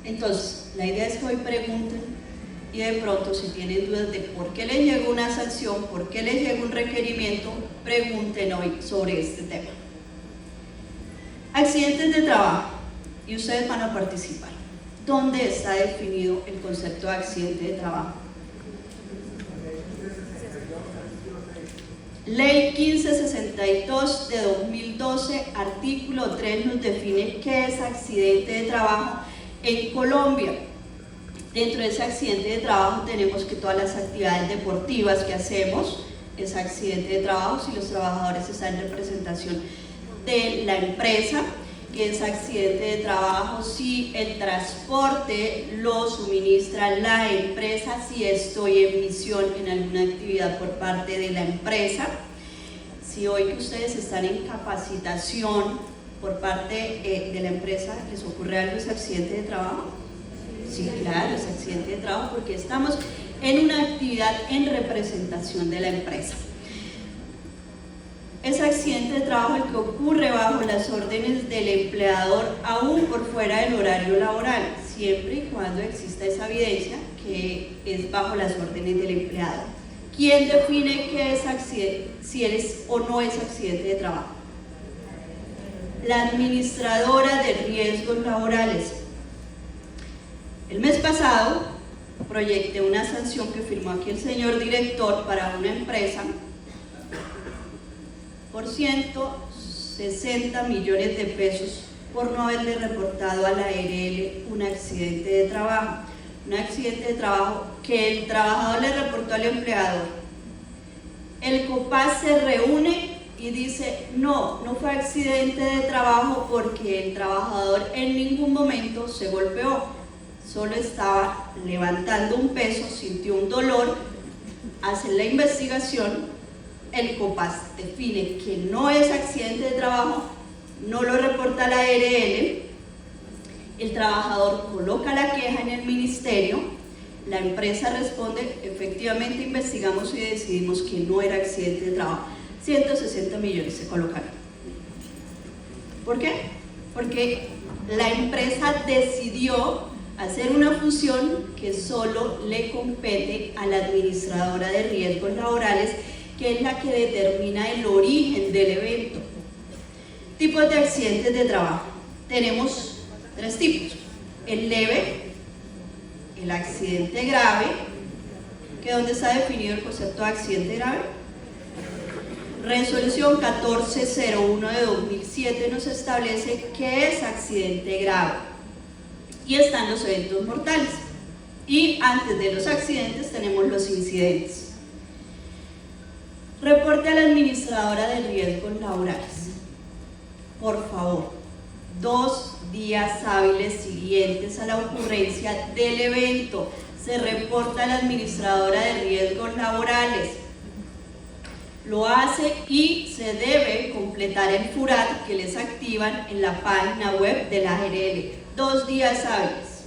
Entonces, la idea es que hoy pregunten y de pronto si tienen dudas de por qué les llegó una sanción, por qué les llegó un requerimiento, pregunten hoy sobre este tema. Accidentes de trabajo, y ustedes van a participar. ¿Dónde está definido el concepto de accidente de trabajo? Ley 1562 de 2012, artículo 3, nos define qué es accidente de trabajo en Colombia. Dentro de ese accidente de trabajo tenemos que todas las actividades deportivas que hacemos es accidente de trabajo si los trabajadores están en representación de la empresa, que es accidente de trabajo si el transporte lo suministra la empresa, si estoy en misión en alguna actividad por parte de la empresa, si hoy que ustedes están en capacitación por parte de la empresa, ¿les ocurre algo? ¿Es accidente de trabajo? Sí, claro, es accidente de trabajo porque estamos en una actividad en representación de la empresa. Es accidente de trabajo el que ocurre bajo las órdenes del empleador, aún por fuera del horario laboral, siempre y cuando exista esa evidencia que es bajo las órdenes del empleador. ¿Quién define qué es accidente, si es o no es accidente de trabajo? La administradora de riesgos laborales. El mes pasado proyecté una sanción que firmó aquí el señor director para una empresa por 160 millones de pesos por no haberle reportado a la ARL un accidente de trabajo. Un accidente de trabajo que el trabajador le reportó al empleador. El COPAS se reúne y dice, no fue accidente de trabajo porque el trabajador en ningún momento se golpeó, solo estaba levantando un peso, sintió un dolor, hacen la investigación, el COPAS define que no es accidente de trabajo, no lo reporta la ARL, el trabajador coloca la queja en el ministerio, la empresa responde, efectivamente investigamos y decidimos que no era accidente de trabajo. 160 millones se colocaron. ¿Por qué? Porque la empresa decidió hacer una función que solo le compete a la administradora de riesgos laborales, que es la que determina el origen del evento. Tipos de accidentes de trabajo. Tenemos 3 tipos. El leve, el accidente grave, que ¿dónde está definido el concepto de accidente grave? Resolución 1401 de 2007 nos establece qué es accidente grave y están los eventos mortales, y antes de los accidentes tenemos los incidentes. Reporte a la administradora de riesgos laborales. Por favor, 2 días hábiles siguientes a la ocurrencia del evento se reporta a la administradora de riesgos laborales. Lo hace y se debe completar el FURAT que les activan en la página web de la ARL. 2 días hábiles.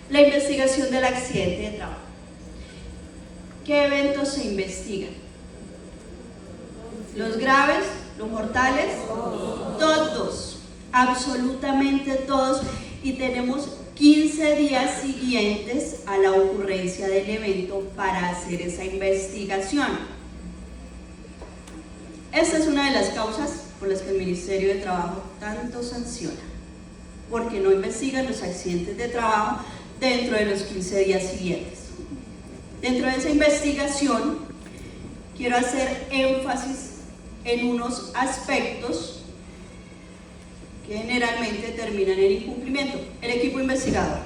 La investigación del accidente de trabajo. ¿Qué eventos se investigan? ¿Los graves? ¿Los mortales? Todos, absolutamente todos, y tenemos 15 días siguientes a la ocurrencia del evento para hacer esa investigación. Esta es una de las causas por las que el Ministerio de Trabajo tanto sanciona, porque no investigan los accidentes de trabajo dentro de los 15 días siguientes. Dentro de esa investigación quiero hacer énfasis en unos aspectos que generalmente terminan en incumplimiento. El equipo investigador.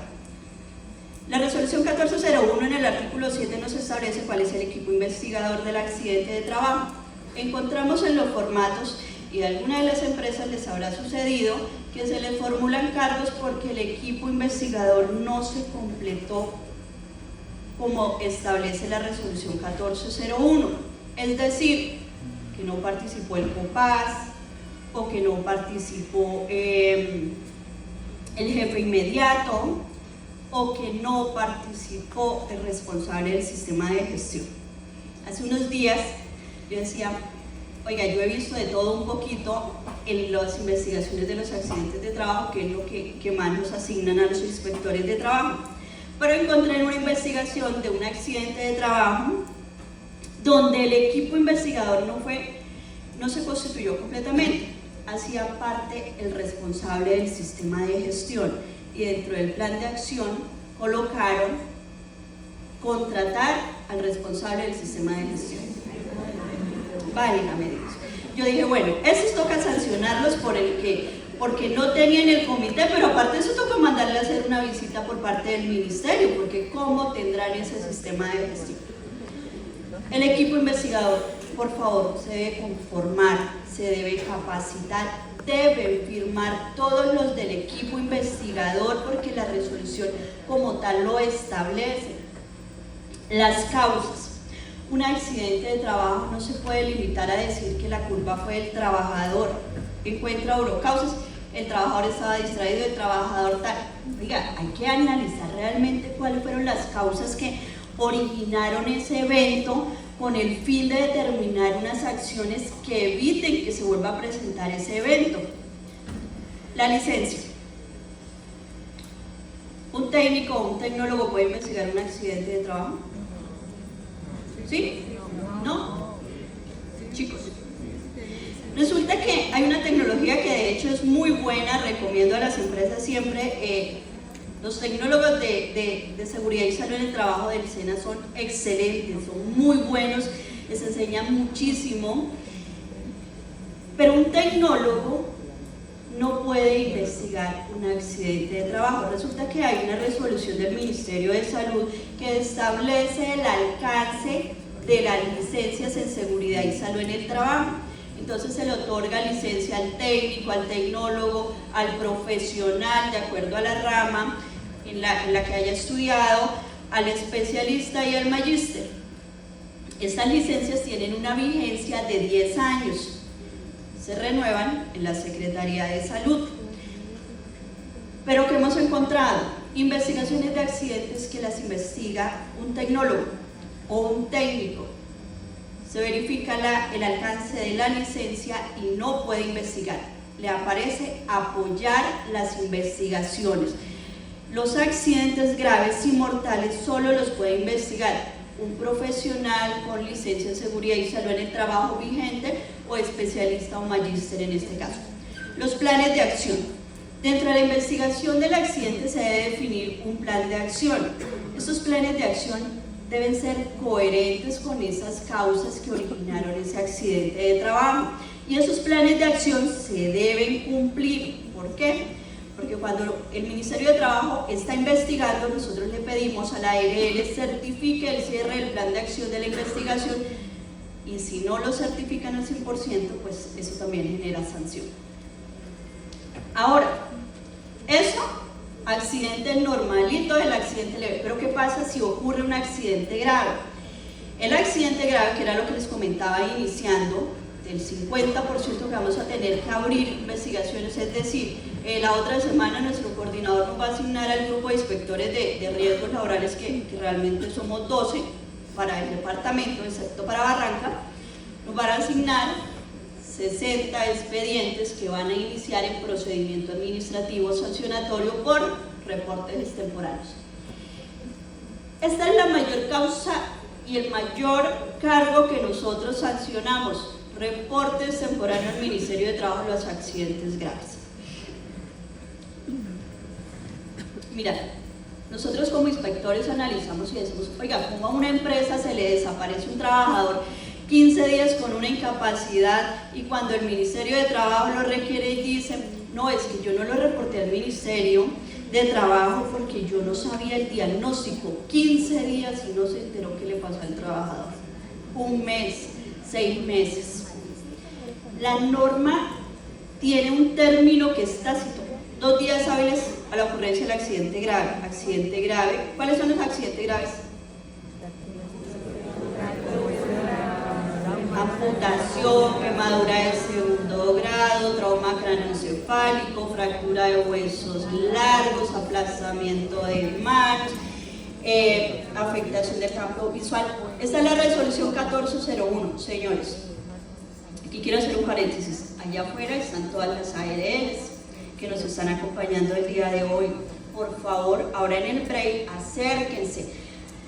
La resolución 1401 en el artículo 7 nos establece cuál es el equipo investigador del accidente de trabajo. Encontramos en los formatos, y a alguna de las empresas les habrá sucedido, que se les formulan cargos porque el equipo investigador no se completó como establece la resolución 1401, es decir, que no participó el COPAS, o que no participó el jefe inmediato, o que no participó el responsable del sistema de gestión. Hace unos días yo decía, oiga, yo he visto de todo un poquito en las investigaciones de los accidentes de trabajo, que es lo que más nos asignan a los inspectores de trabajo. Pero encontré una investigación de un accidente de trabajo donde el equipo investigador no se constituyó completamente, hacía parte el responsable del sistema de gestión, y dentro del plan de acción colocaron contratar al responsable del sistema de gestión. Válgame Dios. Yo dije, bueno, esos toca sancionarlos porque no tenían el comité, pero aparte de eso toca mandarle a hacer una visita por parte del ministerio, porque ¿cómo tendrán ese sistema de gestión? El equipo investigador, por favor, se debe conformar, se debe capacitar, deben firmar todos los del equipo investigador, porque la resolución como tal lo establece. Las causas. Un accidente de trabajo no se puede limitar a decir que la culpa fue del trabajador. Encuentra causas, el trabajador estaba distraído, el trabajador tal. Oiga, hay que analizar realmente cuáles fueron las causas que originaron ese evento, con el fin de determinar unas acciones que eviten que se vuelva a presentar ese evento. La licencia. ¿Un técnico o un tecnólogo puede investigar un accidente de trabajo? ¿Sí? ¿No? Chicos, resulta que hay una tecnología que de hecho es muy buena, recomiendo a las empresas siempre. Los tecnólogos de seguridad y salud en el trabajo del SENA son excelentes, son muy buenos, les enseñan muchísimo, pero un tecnólogo no puede investigar un accidente de trabajo. Resulta que hay una resolución del Ministerio de Salud que establece el alcance de las licencias en seguridad y salud en el trabajo. Entonces se le otorga licencia al técnico, al tecnólogo, al profesional, de acuerdo a la rama en la que haya estudiado, al especialista y al magíster. Estas licencias tienen una vigencia de 10 años. Se renuevan en la Secretaría de Salud. Pero ¿qué hemos encontrado? Investigaciones de accidentes que las investiga un tecnólogo o un técnico. Se verifica el alcance de la licencia y no puede investigar. Le aparece apoyar las investigaciones. Los accidentes graves y mortales solo los puede investigar un profesional con licencia en seguridad y salud en el trabajo vigente o especialista o magíster en este caso. Los planes de acción. Dentro de la investigación del accidente se debe definir un plan de acción. Estos planes de acción deben ser coherentes con esas causas que originaron ese accidente de trabajo, y esos planes de acción se deben cumplir. ¿Por qué? Porque cuando el Ministerio de Trabajo está investigando, nosotros le pedimos a la ARL certifique el cierre del plan de acción de la investigación, y si no lo certifican al 100%, pues eso también genera sanción. Ahora, eso, accidente normalito del accidente leve, pero ¿qué pasa si ocurre un accidente grave? El accidente grave, que era lo que les comentaba iniciando, del 50% que vamos a tener que abrir investigaciones, es decir, la otra semana nuestro coordinador nos va a asignar al grupo de inspectores de riesgos laborales, que realmente somos 12 para el departamento, excepto para Barranca. Nos van a asignar 60 expedientes que van a iniciar en procedimiento administrativo sancionatorio por reportes extemporáneos. Esta es la mayor causa y el mayor cargo que nosotros sancionamos: reportes extemporáneos al Ministerio de Trabajo de los accidentes graves. Mira, nosotros como inspectores analizamos y decimos, oiga, como a una empresa se le desaparece un trabajador 15 días con una incapacidad, y cuando el Ministerio de Trabajo lo requiere y dice, no, es que yo no lo reporté al Ministerio de Trabajo porque yo no sabía el diagnóstico, 15 días y no se enteró qué le pasó al trabajador, un mes, 6 meses. La norma tiene un término que es tácito: 2 días hábiles a la ocurrencia del accidente grave. Accidente grave, ¿cuáles son los accidentes graves? Amputación, quemadura de segundo grado, trauma craneoencefálico, fractura de huesos largos, aplastamiento de manos, afectación del campo visual. Esta es la resolución 1401, señores. Y quiero hacer un paréntesis, allá afuera están todas las ARLs que nos están acompañando el día de hoy. Por favor, ahora en el break, acérquense.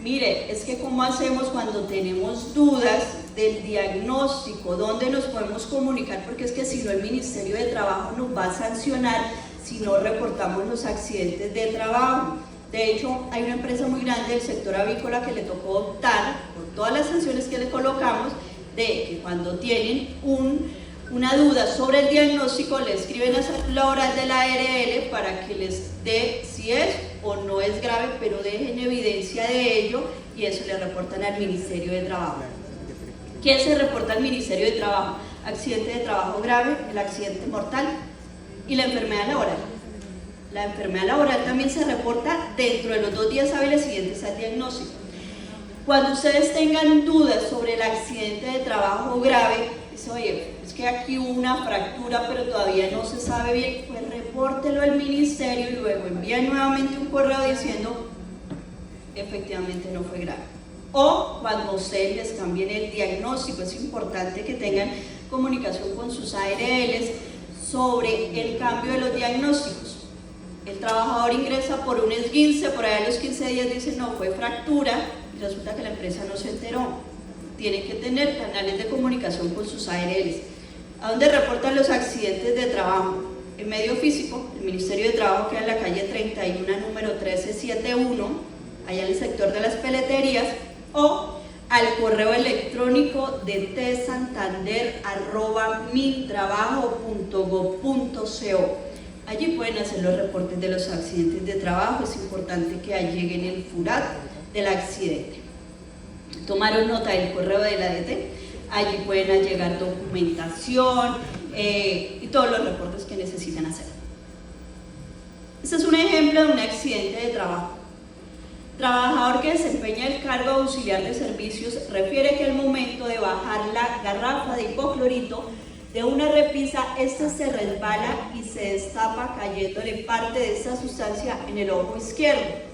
Mire, es que cómo hacemos cuando tenemos dudas del diagnóstico, dónde nos podemos comunicar, porque es que si no el Ministerio de Trabajo nos va a sancionar si no reportamos los accidentes de trabajo. De hecho, hay una empresa muy grande del sector avícola que le tocó optar por todas las sanciones que le colocamos, de que cuando tienen una duda sobre el diagnóstico le escriben a la oral de la ARL para que les dé si es o no es grave, pero dejen evidencia de ello y eso le reportan al Ministerio de Trabajo. ¿Quién se reporta al Ministerio de Trabajo? Accidente de trabajo grave, el accidente mortal y la enfermedad laboral. La enfermedad laboral también se reporta dentro de los 2 días hábiles siguientes al diagnóstico. Cuando ustedes tengan dudas sobre el accidente de trabajo grave, dice, oye, es que aquí hubo una fractura pero todavía no se sabe bien, pues repórtelo al ministerio y luego envía nuevamente un correo diciendo efectivamente no fue grave. O cuando ustedes les cambien el diagnóstico, es importante que tengan comunicación con sus ARLs sobre el cambio de los diagnósticos. El trabajador ingresa por un esguince, por ahí a los 15 días dice no, fue fractura, y resulta que la empresa no se enteró. Tienen que tener canales de comunicación con sus ARLs. ¿A dónde reportan los accidentes de trabajo? En medio físico, el Ministerio de Trabajo queda en la calle 31, número 1371, allá en el sector de las peleterías, o al correo electrónico de tsantander@mintrabajo.gov.co. Allí pueden hacer los reportes de los accidentes de trabajo. Es importante que lleguen el FURAT del accidente. Tomaron nota del correo de la DT, allí pueden llegar documentación y todos los reportes que necesitan hacer. Este es un ejemplo de un accidente de trabajo. Trabajador que desempeña el cargo auxiliar de servicios refiere que al momento de bajar la garrafa de hipoclorito de una repisa, este se resbala y se destapa cayéndole parte de esta sustancia en el ojo izquierdo.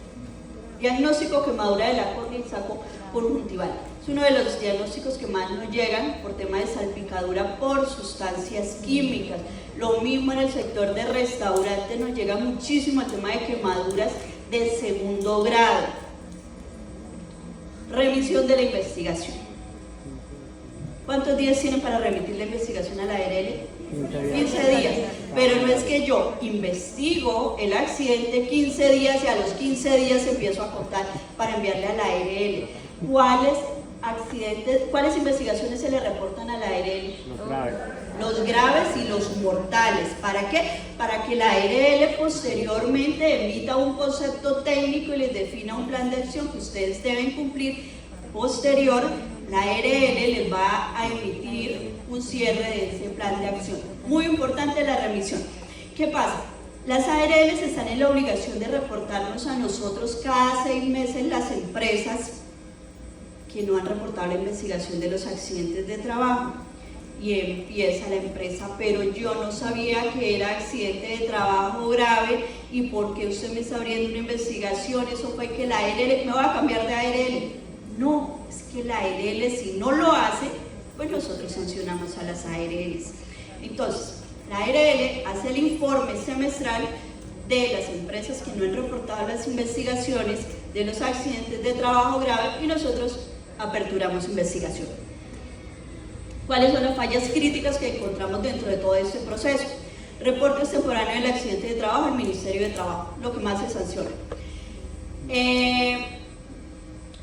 Diagnóstico: quemadura de la córnea y saco conjuntival. Es uno de los diagnósticos que más nos llegan por tema de salpicadura por sustancias químicas. Lo mismo en el sector de restaurantes, nos llega muchísimo el tema de quemaduras de segundo grado. Remisión de la investigación. ¿Cuántos días tienen para remitir la investigación a la ARL? 15 días. Pero no es que yo investigo el accidente 15 días y a los 15 días empiezo a contar para enviarle a la ARL. ¿Cuáles investigaciones se le reportan a la ARL? Los graves y los mortales. ¿Para qué? Para que la ARL posteriormente emita un concepto técnico y les defina un plan de acción que ustedes deben cumplir. Posterior, la ARL les va a emitir un cierre de ese plan de acción. Muy importante la remisión. ¿Qué pasa? Las ARLs están en la obligación de reportarnos a nosotros cada 6 meses las empresas que no han reportado la investigación de los accidentes de trabajo. Y empieza la empresa, pero yo no sabía que era accidente de trabajo grave y porque usted me está abriendo una investigación, eso fue que la ARL, me va a cambiar de ARL. No, es que la ARL si no lo hace, pues nosotros sancionamos a las ARLs. Entonces, la ARL hace el informe semestral de las empresas que no han reportado las investigaciones de los accidentes de trabajo grave y nosotros aperturamos investigación. ¿Cuáles son las fallas críticas que encontramos dentro de todo este proceso? Reportes temporáneos del accidente de trabajo al Ministerio de Trabajo, lo que más se sanciona.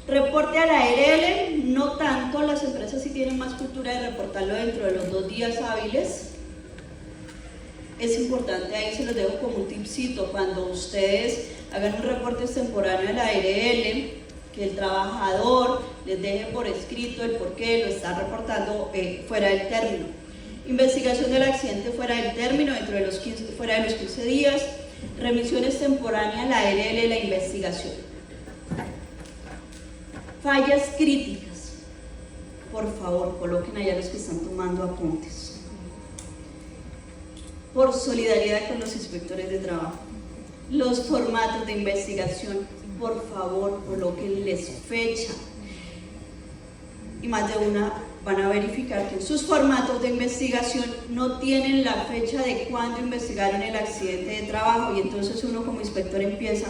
Reporte a la ARL, no tanto, las empresas sí tienen más cultura de reportarlo dentro de los 2 días hábiles. Es importante, ahí se los dejo como un tipcito, cuando ustedes hagan un reporte temporáneo a la ARL, que el trabajador les deje por escrito el por qué lo está reportando fuera del término. Investigación del accidente fuera del término, fuera de los 15 días. Remisiones temporáneas a la ARL de la investigación. Fallas críticas. Por favor, coloquen allá los que están tomando apuntes. Por solidaridad con los inspectores de trabajo. Los formatos de investigación, por favor, colóquenles fecha. Y más de una van a verificar que en sus formatos de investigación no tienen la fecha de cuándo investigaron el accidente de trabajo, y entonces uno como inspector empieza,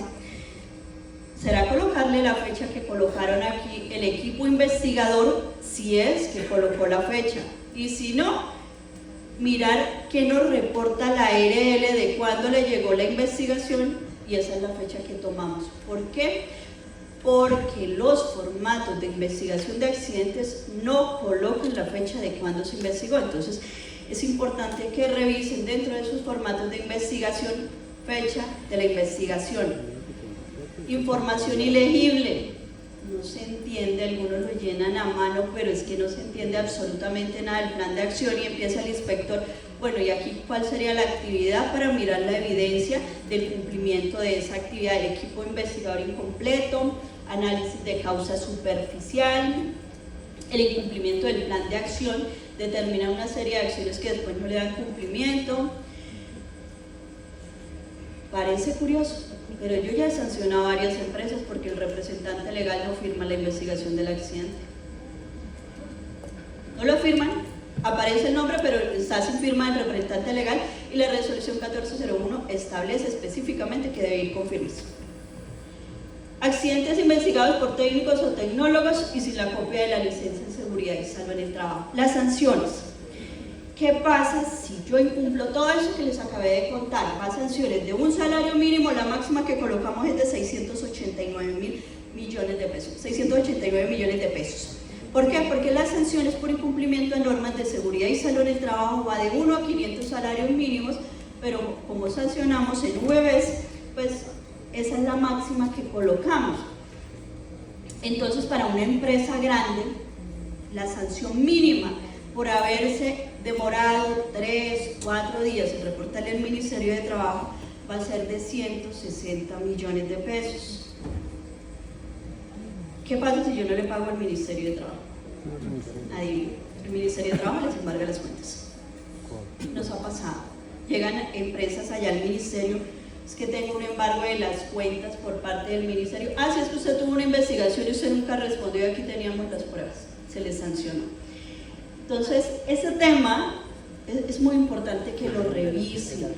¿será colocarle la fecha que colocaron aquí el equipo investigador, si es que colocó la fecha? Y si no, mirar qué nos reporta la ARL de cuándo le llegó la investigación, y esa es la fecha que tomamos. ¿Por qué? Porque los formatos de investigación de accidentes no colocan la fecha de cuándo se investigó. Entonces es importante que revisen dentro de sus formatos de investigación fecha de la investigación. Información ilegible, no se entiende, algunos lo llenan a mano, pero es que no se entiende absolutamente nada del plan de acción, y empieza el inspector, bueno, y aquí cuál sería la actividad para mirar la evidencia del cumplimiento de esa actividad, el equipo investigador incompleto, análisis de causa superficial, el incumplimiento del plan de acción, determina una serie de acciones que después no le dan cumplimiento. Parece curioso, pero yo ya he sancionado a varias empresas porque el representante legal no firma la investigación del accidente. No lo firman, aparece el nombre, pero está sin firma del representante legal, y la resolución 1401 establece específicamente que debe ir con firmas. Accidentes investigados por técnicos o tecnólogos y sin la copia de la licencia en seguridad y salud en el trabajo. Las sanciones. ¿Qué pasa si yo incumplo todo eso que les acabé de contar? Más sanciones de un salario mínimo, la máxima que colocamos es de 689 millones de pesos. 689 millones de pesos. ¿Por qué? Porque las sanciones por incumplimiento de normas de seguridad y salud en el trabajo va de 1 a 500 salarios mínimos, pero como sancionamos en VBs, pues esa es la máxima que colocamos. Entonces, para una empresa grande, la sanción mínima por haberse demorado 3, 4 días en reportarle al Ministerio de Trabajo va a ser de 160 millones de pesos. ¿Qué pasa si yo no le pago al Ministerio de Trabajo? Adivinen, el Ministerio de Trabajo les embarga las cuentas. Nos ha pasado. Llegan empresas allá al Ministerio, es que tengo un embargo de las cuentas por parte del Ministerio. Si es que usted tuvo una investigación y usted nunca respondió, aquí teníamos las pruebas, se le sancionó. Entonces, ese tema es muy importante que lo revisen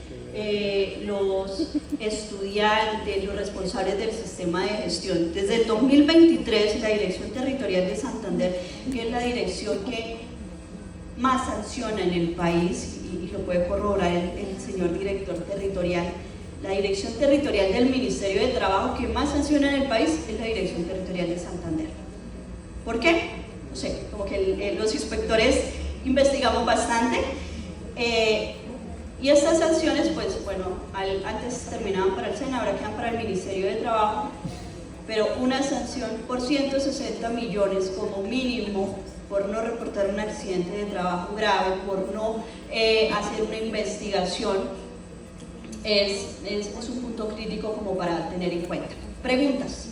los estudiantes, los responsables del sistema de gestión. Desde el 2023, la Dirección Territorial de Santander, que es la dirección que más sanciona en el país, y lo puede corroborar el señor director territorial, la Dirección Territorial del Ministerio de Trabajo que más sanciona en el país es la Dirección Territorial de Santander. ¿Por qué? No sé, como que los inspectores investigamos bastante, y estas sanciones, pues bueno, antes terminaban para el SENA, ahora quedan para el Ministerio de Trabajo, pero una sanción por 160 millones como mínimo por no reportar un accidente de trabajo grave, por no hacer una investigación, es un punto crítico como para tener en cuenta. Preguntas.